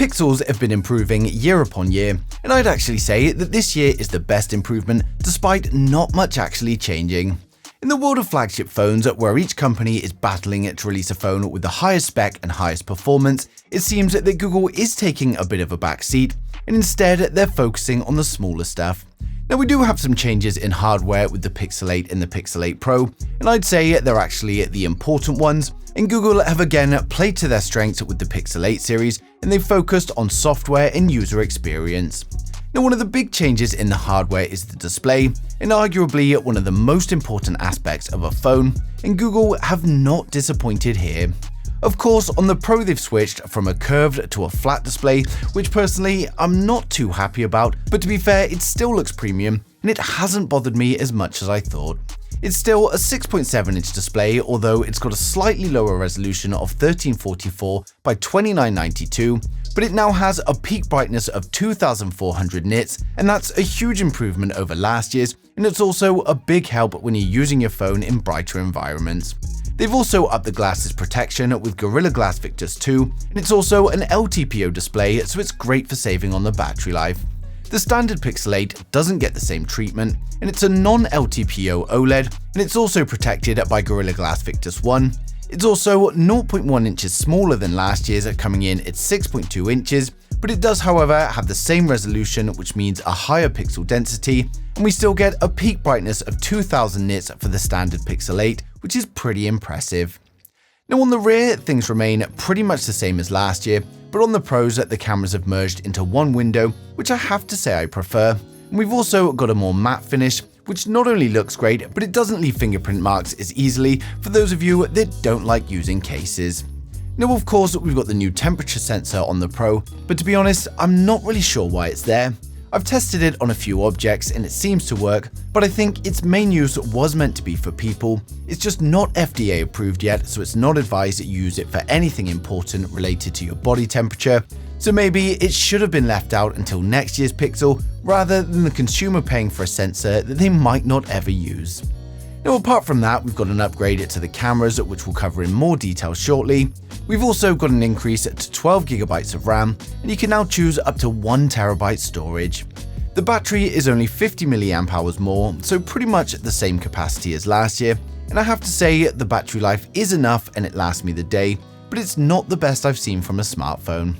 pixels have been improving year upon year, and I'd actually say that this year is the best improvement despite not much actually changing. In the world of flagship phones, where each company is battling to release a phone with the highest spec and highest performance, it seems that Google is taking a bit of a backseat, and instead they're focusing on the smaller stuff. Now, we do have some changes in hardware with the Pixel 8 and the Pixel 8 Pro, and I'd say they're actually the important ones, and Google have again played to their strengths with the Pixel 8 series, and they've focused on software and user experience. Now, one of the big changes in the hardware is the display, and arguably one of the most important aspects of a phone, and Google have not disappointed here. Of course, on the Pro they've switched from a curved to a flat display, which personally I'm not too happy about, but to be fair, it still looks premium, and it hasn't bothered me as much as I thought. It's still a 6.7-inch display, although it's got a slightly lower resolution of 1344 by 2992, but it now has a peak brightness of 2400 nits, and that's a huge improvement over last year's, and it's also a big help when you're using your phone in brighter environments. They've also upped the glass's protection with Gorilla Glass Victus 2, and it's also an LTPO display, so it's great for saving on the battery life. The standard Pixel 8 doesn't get the same treatment, and it's a non-LTPO OLED, and it's also protected by Gorilla Glass Victus 1. It's also 0.1 inches smaller than last year's, coming in at 6.2 inches, but it does however have the same resolution, which means a higher pixel density, and we still get a peak brightness of 2000 nits for the standard Pixel 8, which is pretty impressive. Now, on the rear, things remain pretty much the same as last year, but on the Pros, the cameras have merged into one window, which I have to say I prefer. And we've also got a more matte finish, which not only looks great, but it doesn't leave fingerprint marks as easily for those of you that don't like using cases. Now, of course, we've got the new temperature sensor on the Pro, but to be honest, I'm not really sure why it's there. I've tested it on a few objects and it seems to work, but I think its main use was meant to be for people. It's just not FDA approved yet, so it's not advised that you use it for anything important related to your body temperature. So maybe it should have been left out until next year's Pixel, rather than the consumer paying for a sensor that they might not ever use. Now, apart from that, we've got an upgrade to the cameras, which we'll cover in more detail shortly. We've also got an increase to 12GB of RAM, and you can now choose up to 1TB storage. The battery is only 50 mAh more, so pretty much the same capacity as last year, and I have to say the battery life is enough and it lasts me the day, but it's not the best I've seen from a smartphone.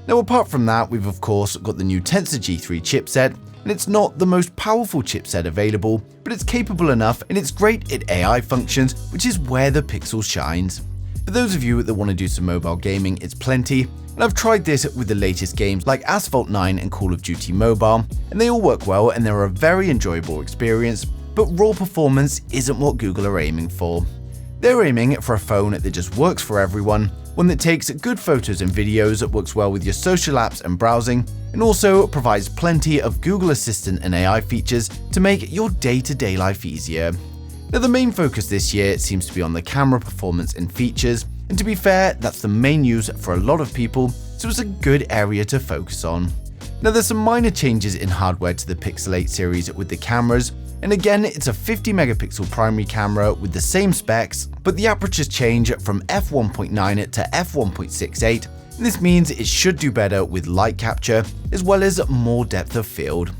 Now, apart from that, we've of course got the new Tensor G3 chipset, and it's not the most powerful chipset available, but it's capable enough and it's great at AI functions, which is where the Pixel shines. For those of you that want to do some mobile gaming, it's plenty, and I've tried this with the latest games like Asphalt 9 and Call of Duty Mobile, and they all work well and they're a very enjoyable experience, but raw performance isn't what Google are aiming for. They're aiming for a phone that just works for everyone, one that takes good photos and videos, that works well with your social apps and browsing, and also provides plenty of Google Assistant and AI features to make your day-to-day life easier. Now, the main focus this year seems to be on the camera performance and features, and to be fair, that's the main use for a lot of people, so it's a good area to focus on. Now, there's some minor changes in hardware to the Pixel 8 series with the cameras, and again, it's a 50-megapixel primary camera with the same specs, but the apertures change from f1.9 to f1.68, and this means it should do better with light capture, as well as more depth of field.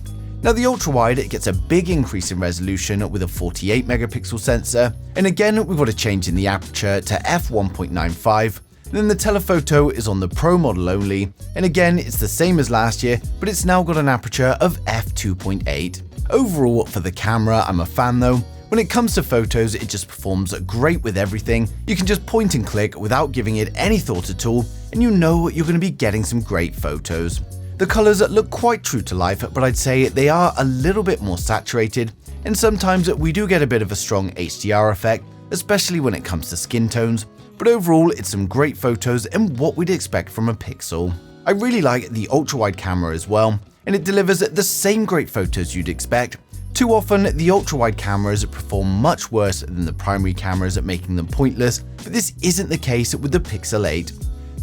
Now, the ultra-wide gets a big increase in resolution with a 48-megapixel sensor, and again, we've got a change in the aperture to f1.95. Then the telephoto is on the Pro model only, and again, it's the same as last year, but it's now got an aperture of f2.8. Overall, for the camera, I'm a fan though. When it comes to photos, it just performs great with everything. You can just point and click without giving it any thought at all, and you know you're going to be getting some great photos. The colors look quite true to life, but I'd say they are a little bit more saturated, and sometimes we do get a bit of a strong HDR effect, especially when it comes to skin tones, but overall it's some great photos and what we'd expect from a Pixel. I really like the ultra-wide camera as well, and it delivers the same great photos you'd expect. Too often, the ultra-wide cameras perform much worse than the primary cameras at making them pointless, but this isn't the case with the Pixel 8.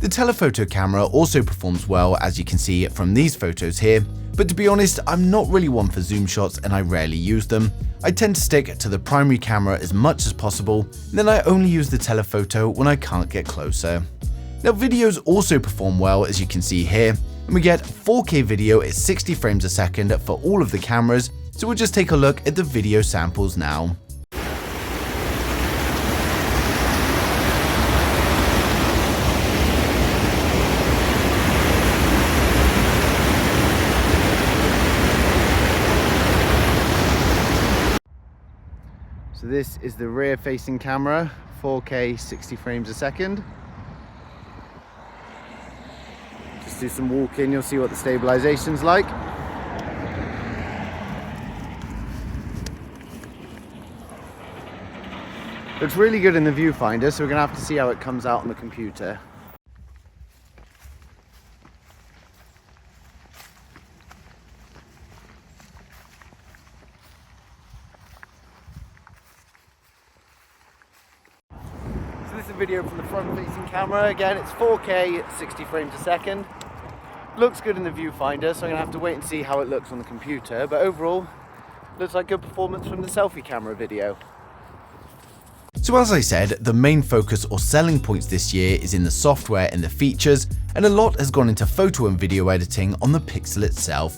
The telephoto camera also performs well, as you can see from these photos here, but to be honest, I'm not really one for zoom shots and I rarely use them. I tend to stick to the primary camera as much as possible, and then I only use the telephoto when I can't get closer. Now videos also perform well, as you can see here, and we get 4K video at 60 frames a second for all of the cameras, so we'll just take a look at the video samples now. So this is the rear facing camera, 4K 60 frames a second. Just do some walking, you'll see what the stabilization's like. Looks really good in the viewfinder, so we're gonna have to see how it comes out on the computer. This is a video from the front-facing camera. Again, it's 4K, 60 frames a second. Looks good in the viewfinder, so I'm gonna have to wait and see how it looks on the computer. But overall, looks like good performance from the selfie camera video. So as I said, the main focus or selling points this year is in the software and the features, and a lot has gone into photo and video editing on the Pixel itself.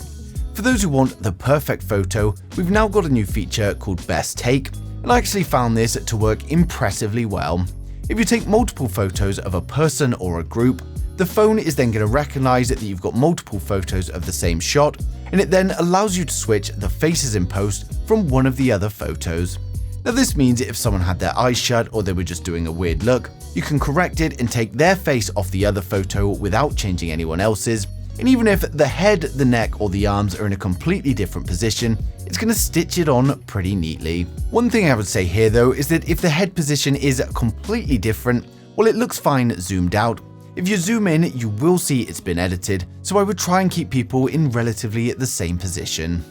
For those who want the perfect photo, we've now got a new feature called Best Take, and I actually found this to work impressively well. If you take multiple photos of a person or a group, the phone is then going to recognize that you've got multiple photos of the same shot, and it then allows you to switch the faces in post from one of the other photos. Now this means if someone had their eyes shut or they were just doing a weird look, you can correct it and take their face off the other photo without changing anyone else's, and even if the head, the neck or the arms are in a completely different position, it's going to stitch it on pretty neatly. One thing I would say here though is that if the head position is completely different, well, it looks fine zoomed out. If you zoom in, you will see it's been edited, so I would try and keep people in relatively the same position.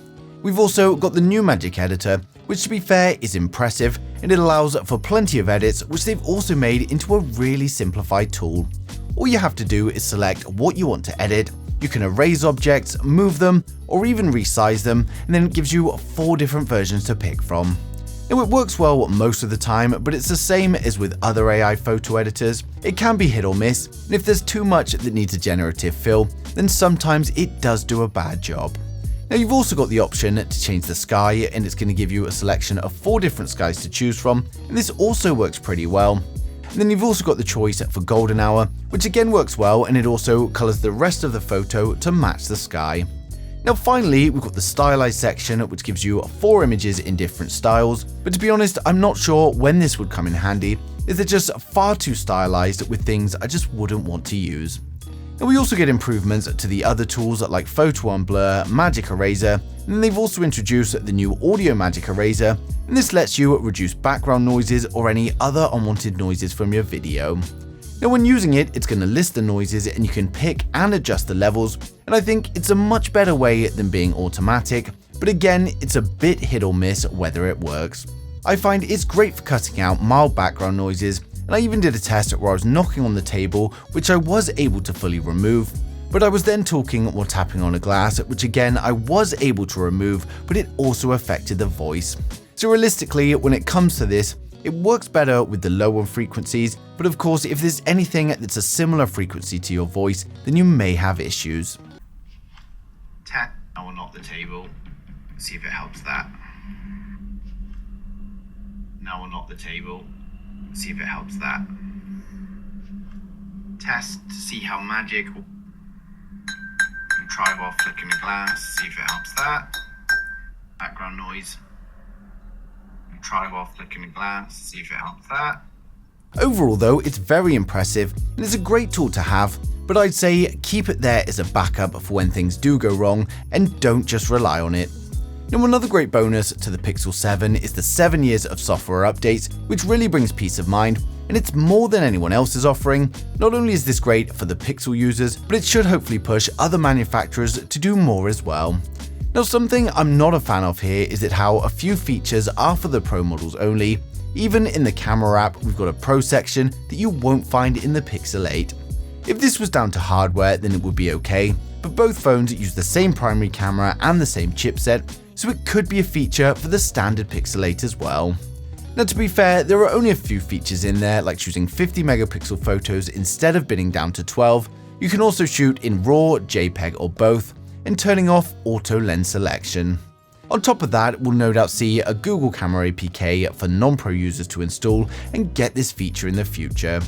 We've also got the new Magic Editor, which to be fair is impressive, and it allows for plenty of edits, which they've also made into a really simplified tool. All you have to do is select what you want to edit. You can erase objects, move them, or even resize them, and then it gives you 4 different versions to pick from. Now it works well most of the time, but it's the same as with other AI photo editors. It can be hit or miss, and if there's too much that needs a generative fill, then sometimes it does do a bad job. Now you've also got the option to change the sky, and it's going to give you a selection of 4 different skies to choose from, and this also works pretty well. And then you've also got the choice for golden hour, which again works well, and it also colors the rest of the photo to match the sky. Now finally, we've got the stylized section, which gives you 4 images in different styles, but to be honest, I'm not sure when this would come in handy, as they're just far too stylized with things I just wouldn't want to use. And we also get improvements to the other tools like Photo on Blur, Magic Eraser, and then they've also introduced the new Audio Magic Eraser, and this lets you reduce background noises or any other unwanted noises from your video. Now when using it, it's going to list the noises and you can pick and adjust the levels, and I think it's a much better way than being automatic, but again, it's a bit hit or miss whether it works. I find it's great for cutting out mild background noises, and I even did a test where I was knocking on the table, which I was able to fully remove, but I was then talking while tapping on a glass, which again I was able to remove, but it also affected the voice. So realistically, when it comes to this, it works better with the lower frequencies, but of course if there's anything that's a similar frequency to your voice, then you may have issues. Tap or not the table, see if it helps that. Now or not the table, see if it helps that. Test to see how magic. Try while flicking a glass, see if it helps that. Background noise. Try while flicking a glass, see if it helps that. Overall though, it's very impressive and it's a great tool to have, but I'd say keep it there as a backup for when things do go wrong and don't just rely on it. Now another great bonus to the Pixel 7 is the 7 years of software updates, which really brings peace of mind, and it's more than anyone else is offering. Not only is this great for the Pixel users, but it should hopefully push other manufacturers to do more as well. Now something I'm not a fan of here is that how a few features are for the Pro models only. Even in the camera app, we've got a Pro section that you won't find in the Pixel 8. If this was down to hardware, then it would be okay, but both phones use the same primary camera and the same chipset, so it could be a feature for the standard Pixel 8 as well. Now, to be fair, there are only a few features in there, like choosing 50 megapixel photos instead of binning down to 12. You can also shoot in RAW, JPEG, or both, and turning off auto lens selection. On top of that, we'll no doubt see a Google Camera APK for non-pro users to install and get this feature in the future.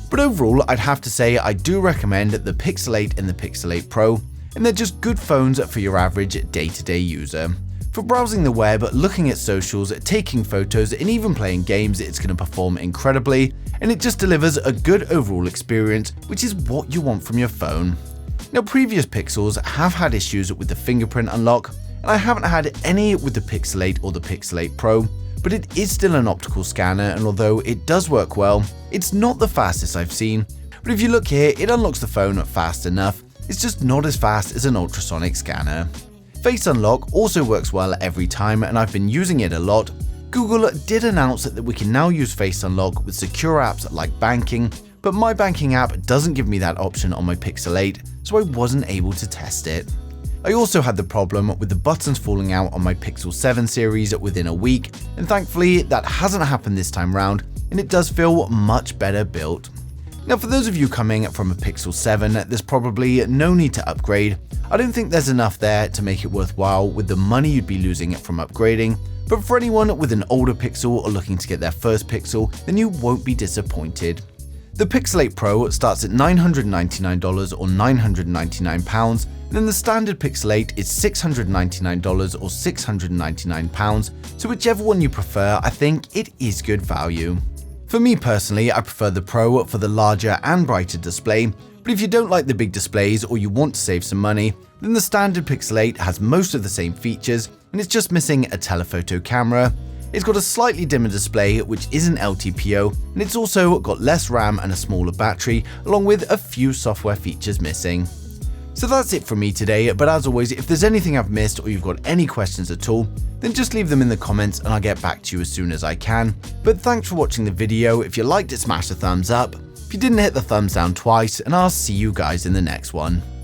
But overall, I'd have to say I do recommend the Pixel 8 and the Pixel 8 Pro, and they're just good phones for your average day-to-day user. For browsing the web, looking at socials, taking photos, and even playing games, it's going to perform incredibly, and it just delivers a good overall experience, which is what you want from your phone. Now, previous Pixels have had issues with the fingerprint unlock, and I haven't had any with the Pixel 8 or the Pixel 8 Pro, but it is still an optical scanner, and although it does work well, it's not the fastest I've seen. But if you look here, it unlocks the phone fast enough. It's just not as fast as an ultrasonic scanner. Face Unlock also works well every time, and I've been using it a lot. Google did announce that we can now use Face Unlock with secure apps like banking, but my banking app doesn't give me that option on my Pixel 8, so I wasn't able to test it. I also had the problem with the buttons falling out on my Pixel 7 series within a week, and thankfully that hasn't happened this time round, and it does feel much better built. Now, for those of you coming from a Pixel 7, there's probably no need to upgrade. I don't think there's enough there to make it worthwhile with the money you'd be losing from upgrading, but for anyone with an older Pixel or looking to get their first Pixel, then you won't be disappointed. The Pixel 8 Pro starts at $999 or £999, and then the standard Pixel 8 is $699 or £699, so whichever one you prefer, I think it is good value. For me personally, I prefer the Pro for the larger and brighter display, but if you don't like the big displays or you want to save some money, then the standard Pixel 8 has most of the same features, and it's just missing a telephoto camera. It's got a slightly dimmer display, which isn't LTPO, and it's also got less RAM and a smaller battery, along with a few software features missing. So that's it from me today, but as always, if there's anything I've missed or you've got any questions at all, then just leave them in the comments and I'll get back to you as soon as I can. But thanks for watching the video. If you liked it, smash the thumbs up. If you didn't, hit the thumbs down twice, and I'll see you guys in the next one.